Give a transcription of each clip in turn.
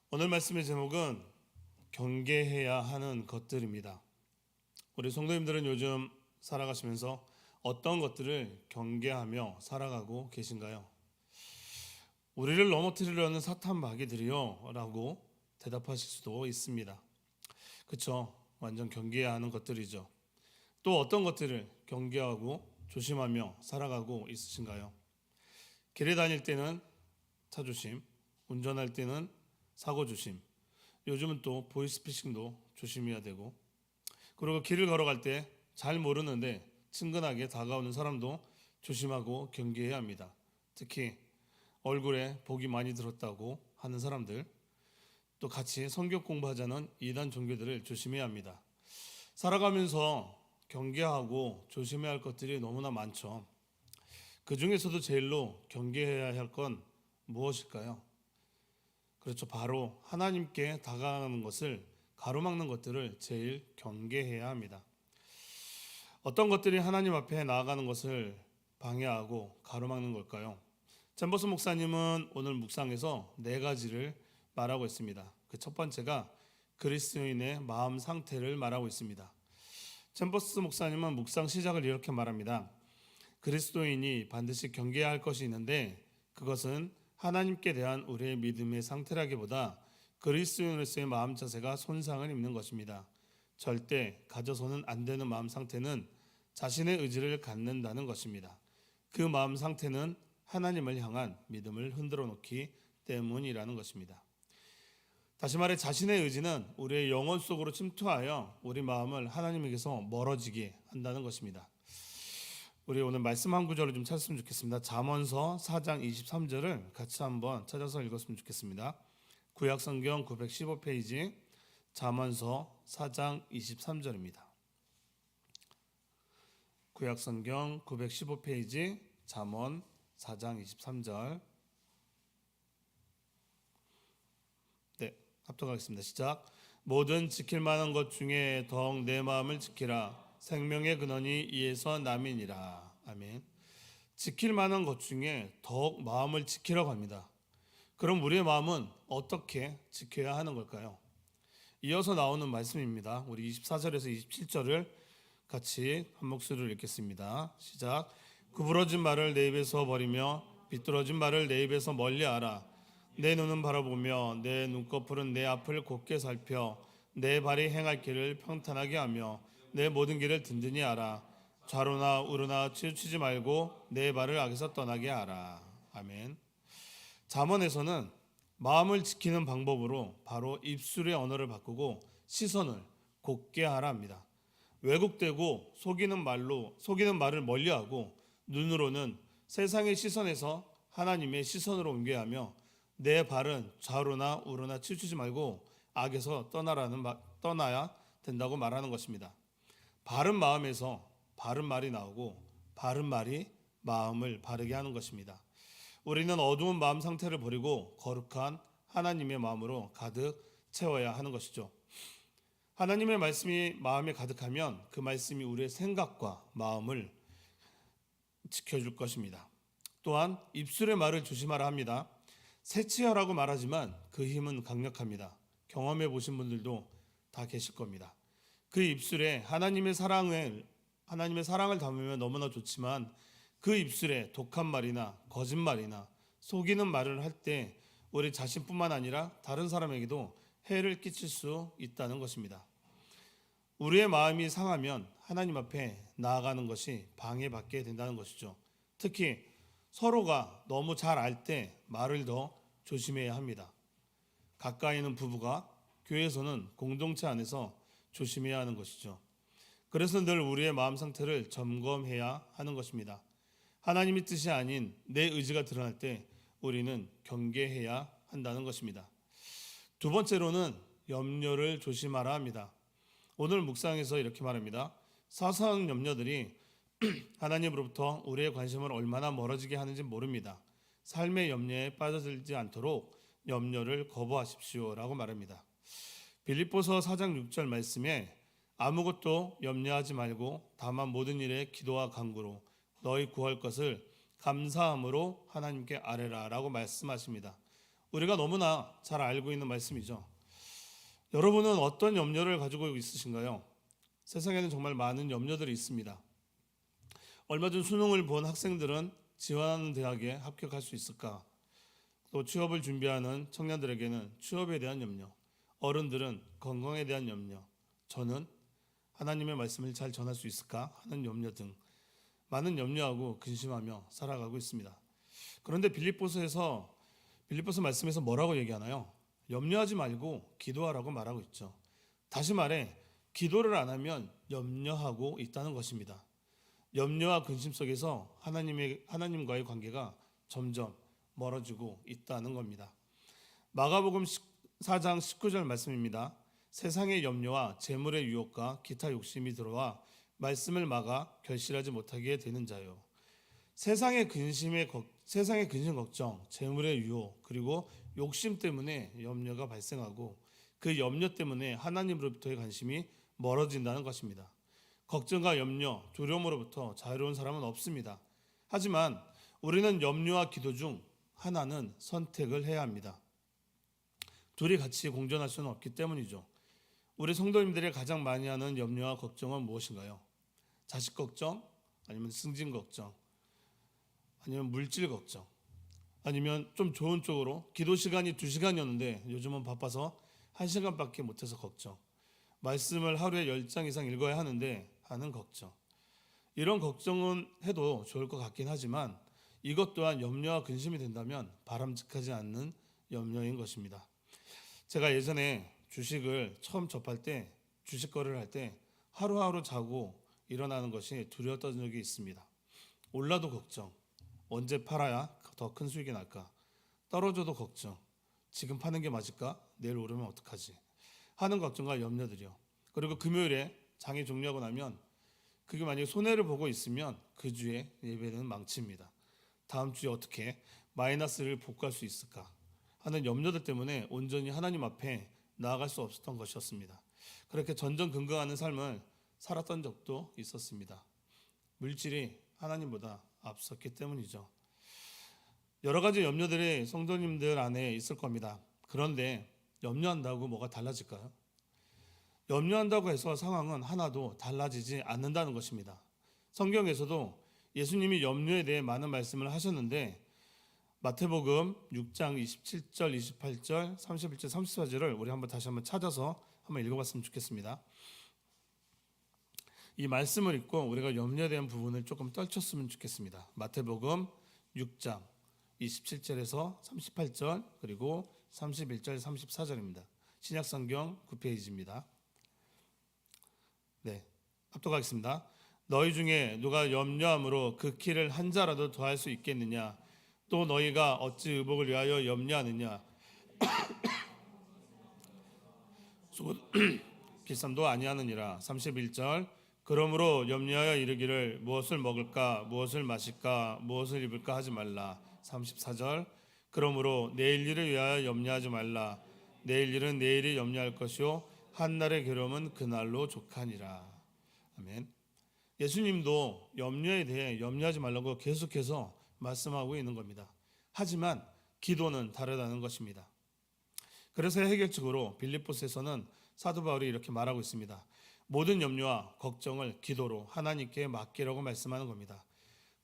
오늘 말씀의 제목은 경계해야 하는 것들입니다. 우리 성도님들은 요즘 살아가시면서 어떤 것들을 경계하며 살아가고 계신가요? 우리를 넘어뜨리려는 사탄 마귀들이요 라고 대답하실 수도 있습니다. 그쵸? 완전 경계해야 하는 것들이죠. 또 어떤 것들을 경계하고 조심하며 살아가고 있으신가요? 길에 다닐 때는 차 조심, 운전할 때는 사고 조심, 요즘은 또 보이스피싱도 조심해야 되고, 그리고 길을 걸어갈 때 잘 모르는데 친근하게 다가오는 사람도 조심하고 경계해야 합니다. 특히 얼굴에 복이 많이 들었다고 하는 사람들, 또 같이 성경 공부하자는 이단 종교들을 조심해야 합니다. 살아가면서 경계하고 조심해야 할 것들이 너무나 많죠. 그 중에서도 제일로 경계해야 할 건 무엇일까요? 그렇죠. 바로 하나님께 다가가는 것을 가로막는 것들을 제일 경계해야 합니다. 어떤 것들이 하나님 앞에 나아가는 것을 방해하고 가로막는 걸까요? 잼버스 목사님은 오늘 묵상에서 네 가지를 말하고 있습니다. 그 첫 번째가 그리스도인의 마음 상태를 말하고 있습니다. 잼버스 목사님은 묵상 시작을 이렇게 말합니다. 그리스도인이 반드시 경계해야 할 것이 있는데 그것은 하나님께 대한 우리의 믿음의 상태라기보다 그리스도인으로서의 마음 자세가 손상을 입는 것입니다. 절대 가져서는 안 되는 마음 상태는 자신의 의지를 갖는다는 것입니다. 그 마음 상태는 하나님을 향한 믿음을 흔들어 놓기 때문이라는 것입니다. 다시 말해 자신의 의지는 우리의 영혼 속으로 침투하여 우리 마음을 하나님에게서 멀어지게 한다는 것입니다. 우리 오늘 말씀 한 구절을 좀 찾았으면 좋겠습니다. 잠언서 4장 23절을 같이 한번 찾아서 읽었으면 좋겠습니다. 구약성경 915페이지 잠언서 4장 23절입니다. 구약성경 915페이지 잠언 4장 23절. 네, 합독하겠습니다. 시작. 모든 지킬 만한 것 중에 더욱 내 마음을 지키라. 생명의 근원이 이에서 남이니라. 아멘. 지킬 만한 것 중에 더욱 마음을 지키라고 합니다. 그럼 우리의 마음은 어떻게 지켜야 하는 걸까요? 이어서 나오는 말씀입니다. 우리 24절에서 27절을 같이 한 목소리로 읽겠습니다. 시작. 구부러진 말을 내 입에서 버리며 비뚤어진 말을 내 입에서 멀리하라. 내 눈은 바라보며 내 눈꺼풀은 내 앞을 곧게 살펴 내 발이 행할 길을 평탄하게 하며 내 모든 길을 든든히 알아. 좌로나 우로나 치우치지 말고 내 발을 악에서 떠나게 하라. 아멘. 잠언에서는 마음을 지키는 방법으로 바로 입술의 언어를 바꾸고 시선을 곧게 하라 합니다. 왜곡되고 속이는 말을 멀리하고 눈으로는 세상의 시선에서 하나님의 시선으로 옮겨야 하며 내 발은 좌로나 우로나 치우치지 말고 악에서 떠나야 된다고 말하는 것입니다. 바른 마음에서 바른 말이 나오고 바른 말이 마음을 바르게 하는 것입니다. 우리는 어두운 마음 상태를 버리고 거룩한 하나님의 마음으로 가득 채워야 하는 것이죠. 하나님의 말씀이 마음에 가득하면 그 말씀이 우리의 생각과 마음을 지켜줄 것입니다. 또한 입술의 말을 조심하라 합니다. 새치하라고 말하지만 그 힘은 강력합니다. 경험해 보신 분들도 다 계실 겁니다. 그 입술에 하나님의 사랑을 담으면 너무나 좋지만 그 입술에 독한 말이나 거짓말이나 속이는 말을 할 때 우리 자신뿐만 아니라 다른 사람에게도 해를 끼칠 수 있다는 것입니다. 우리의 마음이 상하면 하나님 앞에 나아가는 것이 방해받게 된다는 것이죠. 특히 서로가 너무 잘 알 때 말을 더 조심해야 합니다. 가까이 있는 부부가 교회에서는 공동체 안에서 조심해야 하는 것이죠. 그래서 늘 우리의 마음 상태를 점검해야 하는 것입니다. 하나님의 뜻이 아닌 내 의지가 드러날 때 우리는 경계해야 한다는 것입니다. 두 번째로는 염려를 조심하라 합니다. 오늘 묵상에서 이렇게 말합니다. 사소한 염려들이 하나님으로부터 우리의 관심을 얼마나 멀어지게 하는지 모릅니다. 삶의 염려에 빠져들지 않도록 염려를 거부하십시오 라고 말합니다. 빌립보서 4장 6절 말씀에 아무것도 염려하지 말고 다만 모든 일에 기도와 간구로 너희 구할 것을 감사함으로 하나님께 아뢰라 라고 말씀하십니다. 우리가 너무나 잘 알고 있는 말씀이죠. 여러분은 어떤 염려를 가지고 있으신가요? 세상에는 정말 많은 염려들이 있습니다. 얼마 전 수능을 본 학생들은 지원하는 대학에 합격할 수 있을까? 또 취업을 준비하는 청년들에게는 취업에 대한 염려, 어른들은 건강에 대한 염려, 저는 하나님의 말씀을 잘 전할 수 있을까 하는 염려 등 많은 염려하고 근심하며 살아가고 있습니다. 그런데 빌립보서 말씀에서 뭐라고 얘기하나요? 염려하지 말고 기도하라고 말하고 있죠. 다시 말해 기도를 안 하면 염려하고 있다는 것입니다. 염려와 근심 속에서 하나님과의 관계가 점점 멀어지고 있다는 겁니다. 마가복음 4장 19절 말씀입니다. 세상의 염려와 재물의 유혹과 기타 욕심이 들어와 말씀을 막아 결실하지 못하게 되는 자요. 세상의 근심 걱정, 재물의 유혹, 그리고 욕심 때문에 염려가 발생하고 그 염려 때문에 하나님으로부터의 관심이 멀어진다는 것입니다. 걱정과 염려, 두려움으로부터 자유로운 사람은 없습니다. 하지만 우리는 염려와 기도 중 하나는 선택을 해야 합니다. 둘이 같이 공존할 수는 없기 때문이죠. 우리 성도님들이 가장 많이 하는 염려와 걱정은 무엇인가요? 자식 걱정, 아니면 승진 걱정, 아니면 물질 걱정, 아니면 좀 좋은 쪽으로 기도 시간이 2시간이었는데 요즘은 바빠서 1시간밖에 못해서 걱정, 말씀을 하루에 10장 이상 읽어야 하는데 하는 걱정. 이런 걱정은 해도 좋을 것 같긴 하지만 이것 또한 염려와 근심이 된다면 바람직하지 않는 염려인 것입니다. 제가 예전에 주식을 처음 접할 때, 주식 거래를 할 때 하루하루 자고 일어나는 것이 두려웠던 적이 있습니다. 올라도 걱정, 언제 팔아야 더 큰 수익이 날까? 떨어져도 걱정, 지금 파는 게 맞을까? 내일 오르면 어떡하지? 하는 걱정과 염려들이요. 그리고 금요일에 장이 종료하고 나면 그게 만약에 손해를 보고 있으면 그 주에 예배는 망칩니다. 다음 주에 어떻게 마이너스를 복구할 수 있을까 하는 염려들 때문에 온전히 하나님 앞에 나아갈 수 없었던 것이었습니다. 그렇게 전전긍긍하는 삶을 살았던 적도 있었습니다. 물질이 하나님보다 앞섰기 때문이죠. 여러 가지 염려들이 성도님들 안에 있을 겁니다. 그런데 염려한다고 뭐가 달라질까요? 염려한다고 해서 상황은 하나도 달라지지 않는다는 것입니다. 성경에서도 예수님이 염려에 대해 많은 말씀을 하셨는데 마태복음 6장 27절, 28절, 31절, 34절을 우리 다시 한번 찾아서 한번 읽어봤으면 좋겠습니다. 이 말씀을 읽고 우리가 염려에 대한 부분을 조금 떨쳤으면 좋겠습니다. 마태복음 6장 27절에서 38절 그리고 31절, 34절입니다. 신약성경 9페이지입니다. 네, 합독하겠습니다. 너희 중에 누가 염려함으로 그 키를 한 자라도 더할 수 있겠느냐? 또 너희가 어찌 의복을 위하여 염려하느냐? 수고 길쌈도 아니하느니라. 31절 그러므로 염려하여 이르기를 무엇을 먹을까 무엇을 마실까 무엇을 입을까 하지 말라. 34절 그러므로 내일 일을 위하여 염려하지 말라. 내일 일은 내일이 염려할 것이요 한날의 괴로움은 그날로 족하니라. 아멘. 예수님도 염려에 대해 염려하지 말라고 계속해서 말씀하고 있는 겁니다. 하지만 기도는 다르다는 것입니다. 그래서 해결책으로 빌립보서에서는 사도 바울이 이렇게 말하고 있습니다. 모든 염려와 걱정을 기도로 하나님께 맡기라고 말씀하는 겁니다.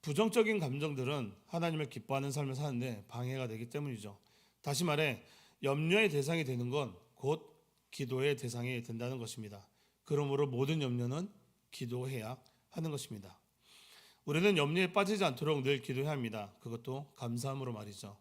부정적인 감정들은 하나님을 기뻐하는 삶을 사는데 방해가 되기 때문이죠. 다시 말해 염려의 대상이 되는 건 곧 기도의 대상이 된다는 것입니다. 그러므로 모든 염려는 기도해야 하는 것입니다. 우리는 염려에 빠지지 않도록 늘 기도해야 합니다. 그것도 감사함으로 말이죠.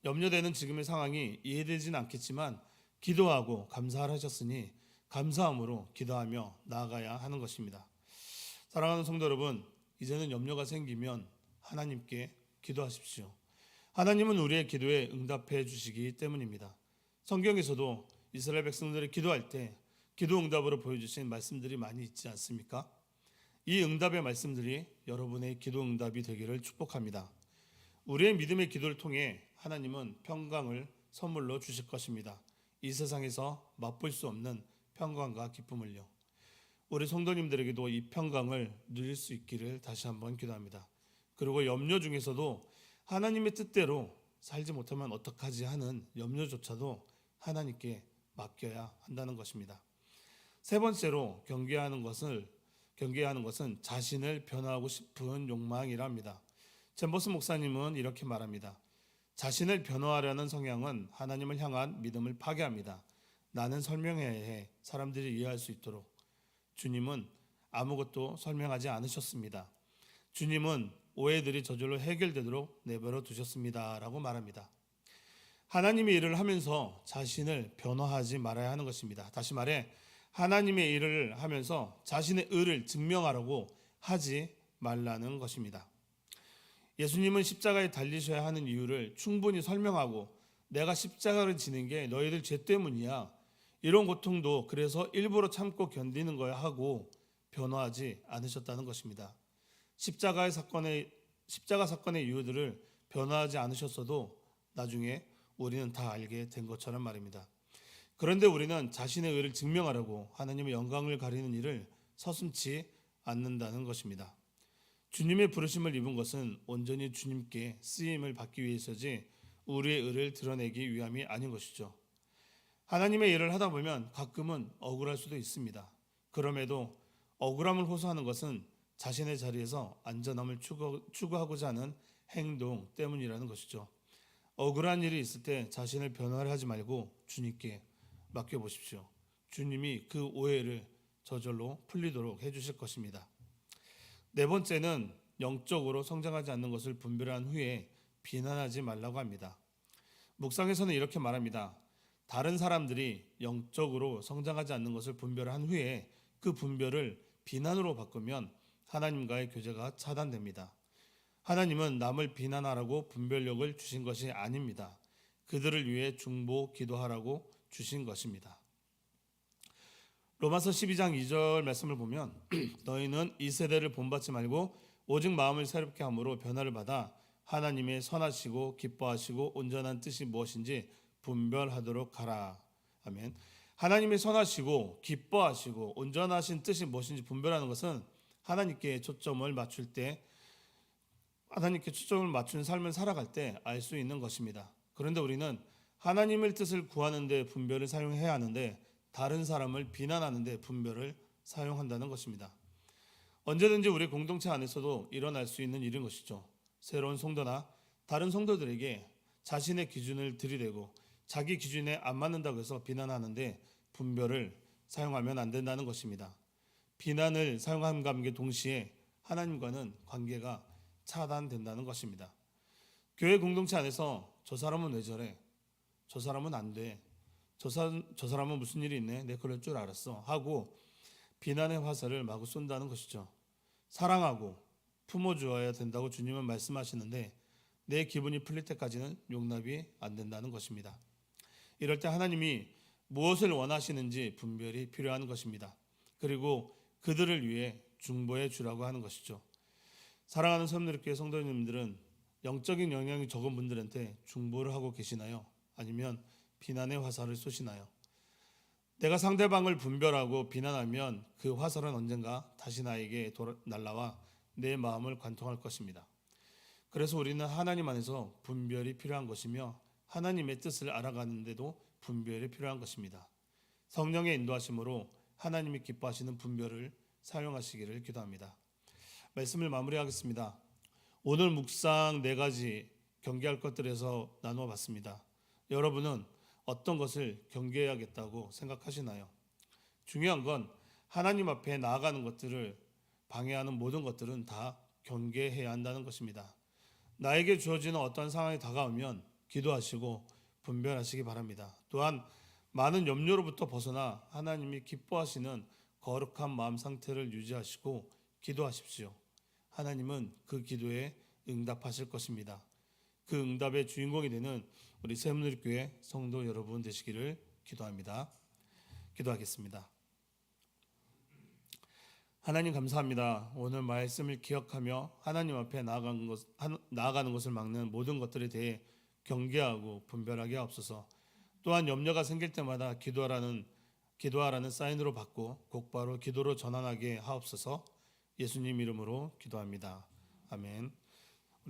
염려되는 지금의 상황이 이해되지는 않겠지만 기도하고 감사를 하셨으니 감사함으로 기도하며 나아가야 하는 것입니다. 사랑하는 성도 여러분, 이제는 염려가 생기면 하나님께 기도하십시오. 하나님은 우리의 기도에 응답해 주시기 때문입니다. 성경에서도 이스라엘 백성들이 기도할 때 기도 응답으로 보여주신 말씀들이 많이 있지 않습니까? 이 응답의 말씀들이 여러분의 기도 응답이 되기를 축복합니다. 우리의 믿음의 기도를 통해 하나님은 평강을 선물로 주실 것입니다. 이 세상에서 맛볼 수 없는 평강과 기쁨을요. 우리 성도님들에게도 이 평강을 누릴 수 있기를 다시 한번 기도합니다. 그리고 염려 중에서도 하나님의 뜻대로 살지 못하면 어떡하지 하는 염려조차도 하나님께 맡겨야 한다는 것입니다. 세 번째로 경계하는 것은 자신을 변화하고 싶은 욕망이라 합니다. 젠버스 목사님은 이렇게 말합니다. 자신을 변화하려는 성향은 하나님을 향한 믿음을 파괴합니다. 나는 설명해야 해 사람들이 이해할 수 있도록. 주님은 아무것도 설명하지 않으셨습니다. 주님은 오해들이 저절로 해결되도록 내버려 두셨습니다. 라고 말합니다. 하나님의 일을 하면서 자신을 변화하지 말아야 하는 것입니다. 다시 말해 하나님의 일을 하면서 자신의 의를 증명하려고 하지 말라는 것입니다. 예수님은 십자가에 달리셔야 하는 이유를 충분히 설명하고 내가 십자가를 지는 게 너희들 죄 때문이야. 이런 고통도 그래서 일부러 참고 견디는 거야 하고 변화하지 않으셨다는 것입니다. 십자가 사건의 이유들을 변화하지 않으셨어도 나중에 우리는 다 알게 된 것처럼 말입니다. 그런데 우리는 자신의 의를 증명하려고 하나님의 영광을 가리는 일을 서슴지 않는다는 것입니다. 주님의 부르심을 입은 것은 온전히 주님께 쓰임을 받기 위해서지 우리의 의를 드러내기 위함이 아닌 것이죠. 하나님의 일을 하다 보면 가끔은 억울할 수도 있습니다. 그럼에도 억울함을 호소하는 것은 자신의 자리에서 안전함을 추구하고자 하는 행동 때문이라는 것이죠. 억울한 일이 있을 때 자신을 변화를 하지 말고 주님께 맡겨보십시오. 주님이 그 오해를 저절로 풀리도록 해주실 것입니다. 네 번째는 영적으로 성장하지 않는 것을 분별한 후에 비난하지 말라고 합니다. 묵상에서는 이렇게 말합니다. 다른 사람들이 영적으로 성장하지 않는 것을 분별한 후에 그 분별을 비난으로 바꾸면 하나님과의 교제가 차단됩니다. 하나님은 남을 비난하라고 분별력을 주신 것이 아닙니다. 그들을 위해 중보 기도하라고 주신 것입니다. 로마서 12장 2절 말씀을 보면 너희는 이 세대를 본받지 말고 오직 마음을 새롭게 함으로 변화를 받아 하나님의 선하시고 기뻐하시고 온전한 뜻이 무엇인지 분별하도록 하라. 아멘. 하나님의 선하시고 기뻐하시고 온전하신 뜻이 무엇인지 분별하는 것은 하나님께 초점을 맞출 때 하나님께 초점을 맞춘 삶을 살아갈 때 알 수 있는 것입니다. 그런데 우리는 하나님의 뜻을 구하는 데 분별을 사용해야 하는데 다른 사람을 비난하는 데 분별을 사용한다는 것입니다. 언제든지 우리 공동체 안에서도 일어날 수 있는 일인 것이죠. 새로운 성도나 다른 성도들에게 자신의 기준을 들이대고 자기 기준에 안 맞는다고 해서 비난하는데 분별을 사용하면 안 된다는 것입니다. 비난을 사용함과 함께 동시에 하나님과는 관계가 차단된다는 것입니다. 교회 공동체 안에서 저 사람은 왜 저래? 저 사람은 안 돼. 저 사람은 무슨 일이 있네? 내 그럴 줄 알았어. 하고 비난의 화살을 마구 쏜다는 것이죠. 사랑하고 품어주어야 된다고 주님은 말씀하시는데 내 기분이 풀릴 때까지는 용납이 안 된다는 것입니다. 이럴 때 하나님이 무엇을 원하시는지 분별이 필요한 것입니다. 그리고 그들을 위해 중보해 주라고 하는 것이죠. 사랑하는 섬들교회 성도님들은 영적인 영향이 적은 분들한테 중보를 하고 계시나요? 아니면 비난의 화살을 쏘시나요? 내가 상대방을 분별하고 비난하면 그 화살은 언젠가 다시 나에게 날아와 내 마음을 관통할 것입니다. 그래서 우리는 하나님 안에서 분별이 필요한 것이며 하나님의 뜻을 알아가는 데도 분별이 필요한 것입니다. 성령의 인도하심으로 하나님이 기뻐하시는 분별을 사용하시기를 기도합니다. 말씀을 마무리하겠습니다. 오늘 묵상 4가지 경계할 것들에서 나누어 봤습니다. 여러분은 어떤 것을 경계해야겠다고 생각하시나요? 중요한 건 하나님 앞에 나아가는 것들을 방해하는 모든 것들은 다 경계해야 한다는 것입니다. 나에게 주어지는 어떤 상황이 다가오면 기도하시고 분별하시기 바랍니다. 또한 많은 염려로부터 벗어나 하나님이 기뻐하시는 거룩한 마음 상태를 유지하시고 기도하십시오. 하나님은 그 기도에 응답하실 것입니다. 그 응답의 주인공이 되는 우리 새문울교회 성도 여러분 되시기를 기도합니다. 기도하겠습니다. 하나님 감사합니다. 오늘 말씀을 기억하며 하나님 앞에 나아가는 것을 막는 모든 것들에 대해 경계하고 분별하게 하옵소서. 또한 염려가 생길 때마다 기도하라는 사인으로 받고 곧바로 기도로 전환하게 하옵소서. 예수님 이름으로 기도합니다. 아멘.